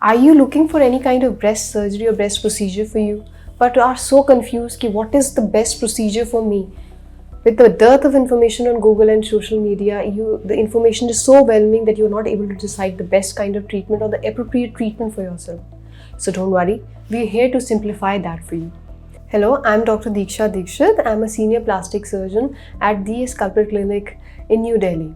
Are you looking for any kind of breast surgery or breast procedure for you, but are so confused ki what is the best procedure for me? With the dearth of information on Google and social media, the information is so overwhelming that you're not able to decide the best kind of treatment or the appropriate treatment for yourself. So don't worry, we're here to simplify that for you. Hello, I'm Dr. Deeksha Dikshit. I'm a senior plastic surgeon at the Sculptor Clinic in New Delhi.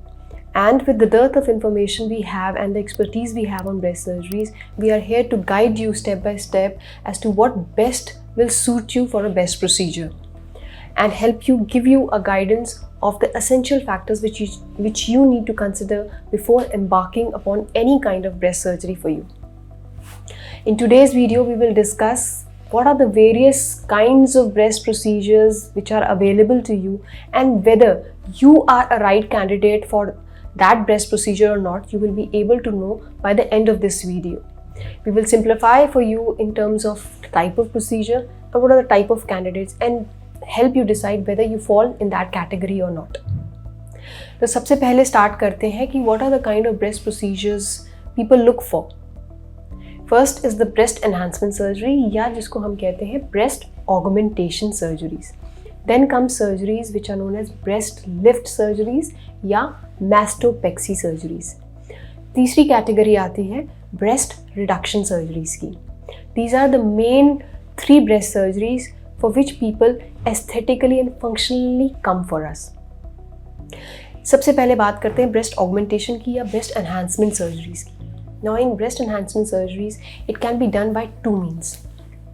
And with the dearth of information we have and the expertise we have on breast surgeries, we are here to guide you step by step as to what best will suit you for a best procedure and help you, give you a guidance of the essential factors which you need to consider before embarking upon any kind of breast surgery for you. In today's video, we will discuss what are the various kinds of breast procedures which are available to you and whether you are a right candidate for that breast procedure or not. You will be able to know by the end of this video. We will simplify for you in terms of type of procedure and what are the type of candidates and help you decide whether you fall in that category or not. तो सबसे पहले start करते हैं कि what are the kind of breast procedures people look for. First is the breast enhancement surgery या जिसको हम कहते हैं breast augmentation surgeries. Then comes surgeries which are known as breast lift surgeries या mastopexy surgeries. तीसरी category आती है breast reduction surgeries की. These are the main 3 breast surgeries for which people aesthetically and functionally come for us. सबसे पहले बात करते हैं breast augmentation की या breast enhancement surgeries की. Now in breast enhancement surgeries, it can be done by 2 means.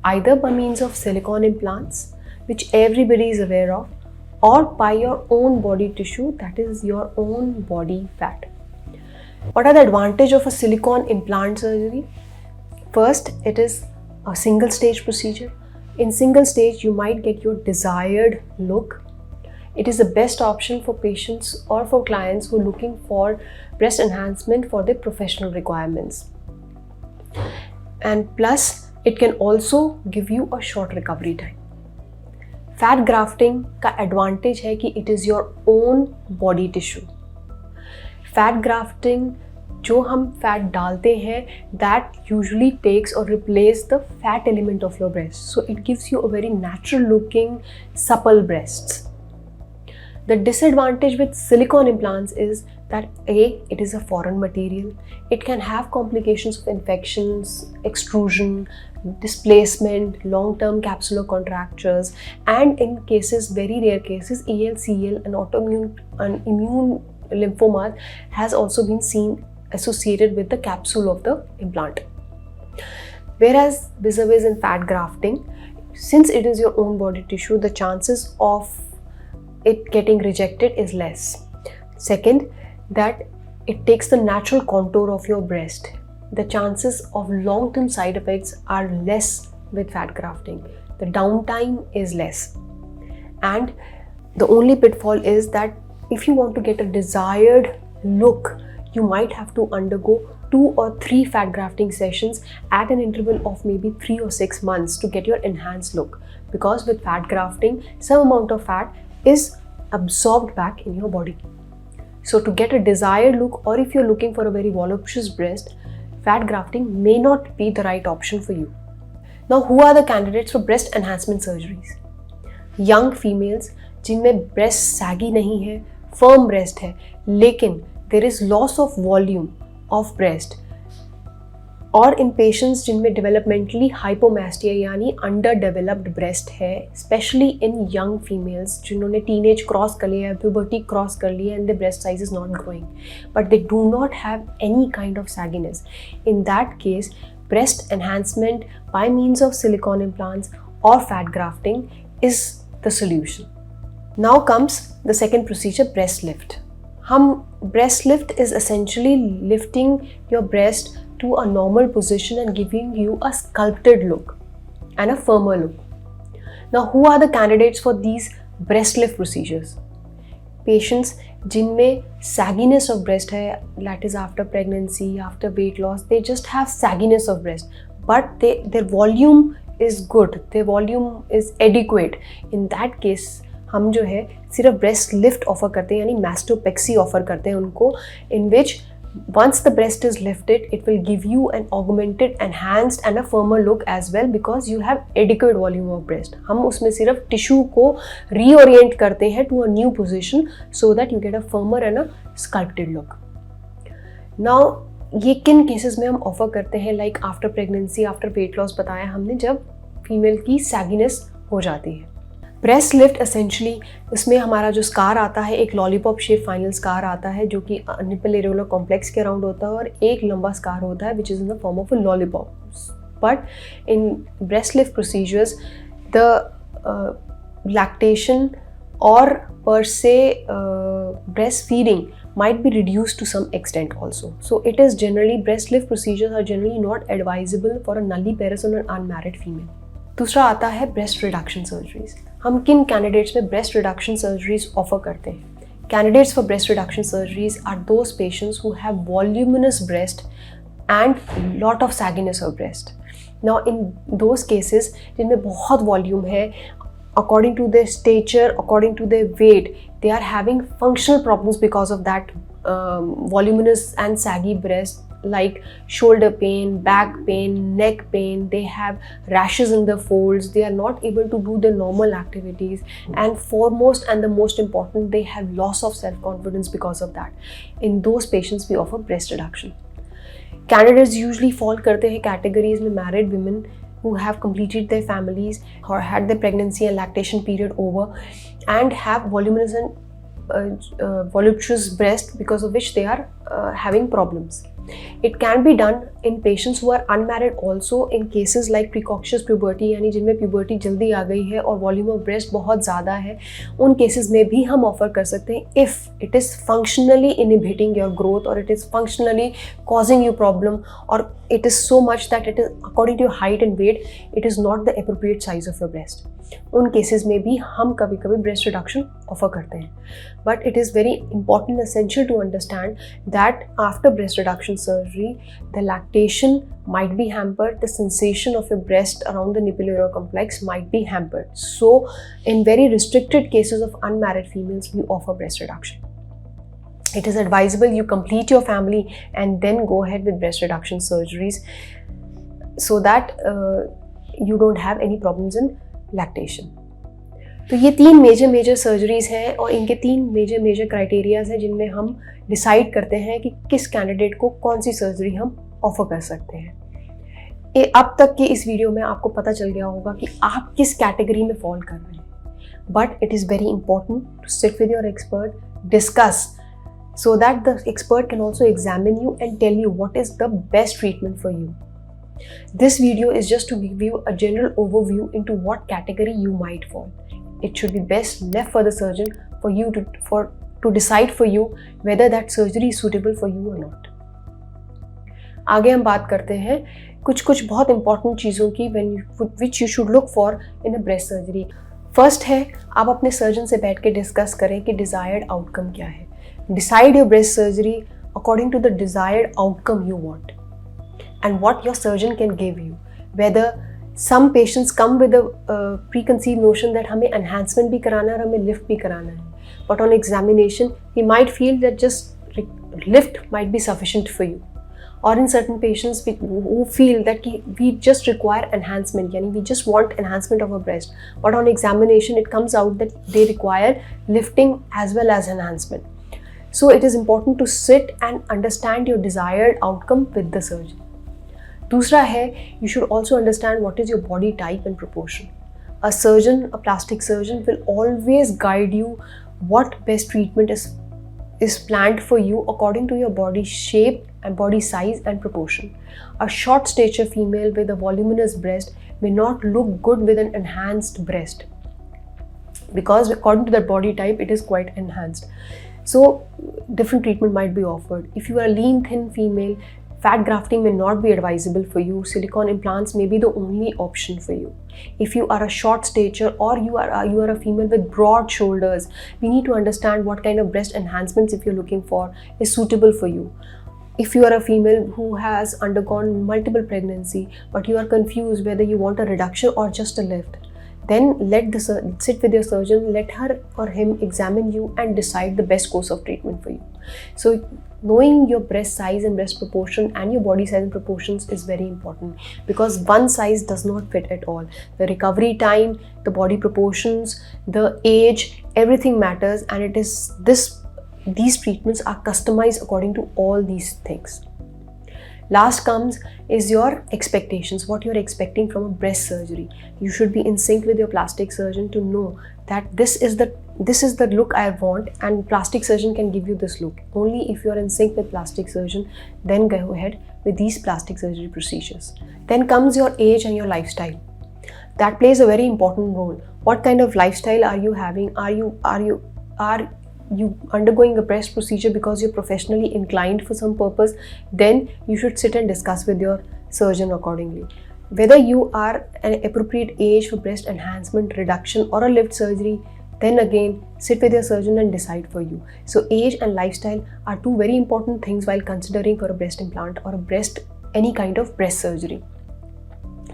Either by means of silicone implants, which everybody is aware of, or by your own body tissue, that is your own body fat. What are the advantages of a silicone implant surgery? First, it is a single stage procedure. In single stage, you might get your desired look. It is the best option for patients or for clients who are looking for breast enhancement for their professional requirements. And plus, it can also give you a short recovery time. Fat grafting का advantage है कि it is your own body tissue. Fat grafting जो हम fat डालते हैं that usually takes or replace the fat element of your breast. So it gives you a very natural looking supple breasts. The disadvantage with silicone implants is that it is a foreign material. It can have complications of infections, extrusion, displacement, long-term capsular contractures, and in cases, very rare cases, ALCL and autoimmune and immune lymphomas has also been seen associated with the capsule of the implant. Whereas vis-a-vis in fat grafting, since it is your own body tissue, the chances of it getting rejected is less. Second, that it takes the natural contour of your breast. The chances of long-term side effects are less with fat grafting. The downtime is less. And the only pitfall is that if you want to get a desired look, you might have to undergo 2 or 3 fat grafting sessions at an interval of maybe 3 or 6 months to get your enhanced look. Because with fat grafting, some amount of fat is absorbed back in your body. So to get a desired look, or if you're looking for a very voluptuous breast, fat grafting may not be the right option for you. Now, who are the candidates for breast enhancement surgeries? Young females जिनमें breast saggy नहीं है, firm breast है, लेकिन there is loss of volume of breast, और in patients जिनमें developmentally hypomastia यानी underdeveloped breast है, especially in young females जिन्होंने teenage cross कर लिया है, puberty cross कर लिया है and the breast size is not growing, but they do not have any kind of sagginess. In that case, breast enhancement by means of silicone implants or fat grafting is the solution. Now comes the second procedure, breast lift. Breast lift is essentially lifting your breast to a normal position and giving you a sculpted look and a firmer look. Now, who are the candidates for these breast lift procedures? Patients जिनमें sagginess of breast है, that is after pregnancy, after weight loss, they just have sagginess of breast, but their volume is good, their volume is adequate. In that case, हम जो है सिर्फ breast lift offer करते हैं यानी मैस्टोपेक्सी offer करते हैं उनको, इन विच Once the breast is lifted, it will give you an augmented, enhanced and a firmer look as well because you have adequate volume of breast. हम उसमें सिर्फ टिश्यू को reorient करते हैं to a new position so that you get a firmer and a sculpted look. Now ये किन cases में हम ऑफर करते हैं, like after pregnancy, after weight loss बताया हमने, जब फीमेल की सैगीनेस हो जाती है. ब्रेस्ट लिफ्ट एसेंशली इसमें हमारा जो स्कार आता है, एक लॉलीपॉप शेप फाइनल स्कार आता है जो कि निपल एरियोला कॉम्प्लेक्स के अराउंड होता है, और एक लंबा स्कार होता है which is in the form of a lollipop. But in breast lift procedures the lactation और पर से breast feeding might be reduced to some extent also. So it is generally, breast lift procedures are generally not advisable for a nulliparous or an unmarried female. दूसरा आता है breast reduction surgeries. हम किन candidates में breast reduction surgeries offer करते हैं? Candidates for breast reduction surgeries are those patients who have voluminous breast and lot of sagginess of breast. Now in those cases जिनमें बहुत वॉल्यूम है, according to their stature, according to their weight, they are having functional problems because of that voluminous and saggy breast, like shoulder pain, back pain, neck pain. They have rashes in the folds. They are not able to do their normal activities, and foremost and the most important, they have loss of self-confidence because of that. In those patients we offer breast reduction. Candidates usually fall करते हैं categories में married women who have completed their families or had their pregnancy and lactation period over and have voluminous and voluptuous breast because of which they are having problems. It can be done in patients who are unmarried also, in cases like precocious puberty, यानी जिनमें puberty जल्दी आ गई है और volume of breast बहुत ज़्यादा है, उन cases में भी हम offer कर सकते हैं if it is functionally inhibiting your growth or it is functionally causing you problem or it is so much that it is according to your height and weight, it is not the appropriate size of your breast. उन cases में भी हम कभी कभी breast reduction offer करते हैं. But it is very important, essential to understand that after breast reduction surgery the lactation might be hampered, the sensation of your breast around the nipple complex might be hampered. So in very restricted cases of unmarried females, we offer breast reduction. It is advisable you complete your family and then go ahead with breast reduction surgeries so that you don't have any problems in lactation. तो ये तीन major surgeries हैं और इनके तीन major criterias हैं जिनमें हम डिसाइड करते हैं कि किस कैंडिडेट को कौन सी सर्जरी हम ऑफर कर सकते हैं. अब तक के इस वीडियो में आपको पता चल गया होगा कि आप किस कैटेगरी में फॉल कर रहे हैं. But it is very important to sit with your expert, discuss, so that the expert can also examine you and tell you what is the best treatment for you. This video is just to give you a general overview into what category you might fall. It should be best left for the surgeon for you to decide for you whether that surgery is suitable for you or not. आगे हम बात करते हैं कुछ बहुत important चीज़ों की which you should look for in a breast surgery. First है, आप अपने सर्जन से बैठ के डिस्कस करें कि desired outcome क्या है. Decide your breast surgery according to the desired outcome you want and what your surgeon can give you. Whether some patients come with a preconceived notion that हमें enhancement भी कराना है और हमें lift भी कराना है. But on examination, he might feel that just lift might be sufficient for you. Or in certain patients who feel that we just require enhancement, yani we just want enhancement of a breast. But on examination, it comes out that they require lifting as well as enhancement. So it is important to sit and understand your desired outcome with the surgeon. दूसरा है, you should also understand what is your body type and proportion. A surgeon, a plastic surgeon will always guide you what best treatment is planned for you according to your body shape and body size and proportion. A short stature female with a voluminous breast may not look good with an enhanced breast because according to their body type, it is quite enhanced. So different treatment might be offered. If you are a lean, thin female, fat grafting may not be advisable for you. Silicone implants may be the only option for you. If you are a short stature or you are a female with broad shoulders, we need to understand what kind of breast enhancements, if you're looking for, is suitable for you. If you are a female who has undergone multiple pregnancy but you are confused whether you want a reduction or just a lift, then sit with your surgeon, let her or him examine you and decide the best course of treatment for you. So knowing your breast size and breast proportion and your body size and proportions is very important, because one size does not fit at all. The recovery time, the body proportions, the age, everything matters, and it is these treatments are customized according to all these things. Last comes is your expectations, what you're expecting from a breast surgery. You should be in sync with your plastic surgeon to know that this is the look I want, and plastic surgeon can give you this look. Only if you're in sync with plastic surgeon, then go ahead with these plastic surgery procedures. Then comes your age and your lifestyle. That plays a very important role. What kind of lifestyle are you having? Are you undergoing a breast procedure because you're professionally inclined for some purpose? Then you should sit and discuss with your surgeon accordingly. Whether you are an appropriate age for breast enhancement, reduction, or a lift surgery, then again sit with your surgeon and decide for you. So age and lifestyle are two very important things while considering for a breast implant or any kind of breast surgery.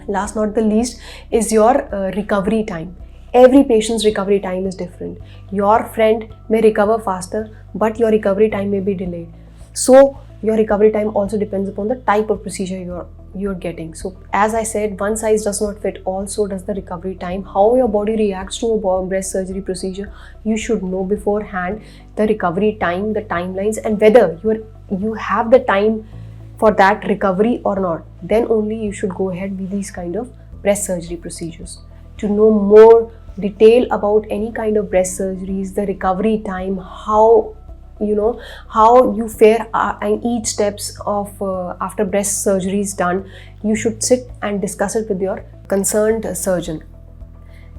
Last not the least is your recovery time. Every patient's recovery time is different. Your friend may recover faster, but your recovery time may be delayed. So your recovery time also depends upon the type of procedure you're getting. So as I said, one size does not fit all, so does the recovery time. How your body reacts to a breast surgery procedure, you should know beforehand the recovery time, the timelines, and whether you have the time for that recovery or not. Then only you should go ahead with these kind of breast surgery procedures. To know more detail about any kind of breast surgeries, the recovery time, how you fare in each steps of after breast surgery is done, you should sit and discuss it with your concerned surgeon,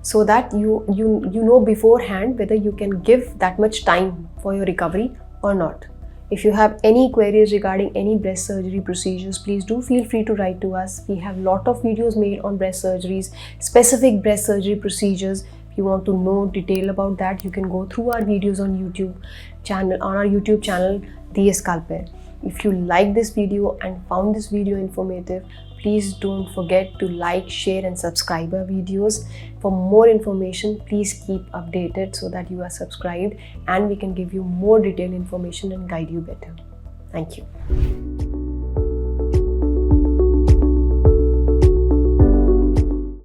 so that you know beforehand whether you can give that much time for your recovery or not. If you have any queries regarding any breast surgery procedures, please do feel free to write to us. We have a lot of videos made on breast surgeries, specific breast surgery procedures. If you want to know detail about that, you can go through our videos on our YouTube channel, The Scalper. If you like this video and found this video informative, please don't forget to like, share and subscribe our videos. For more information, please keep updated so that you are subscribed and we can give you more detailed information and guide you better. Thank you.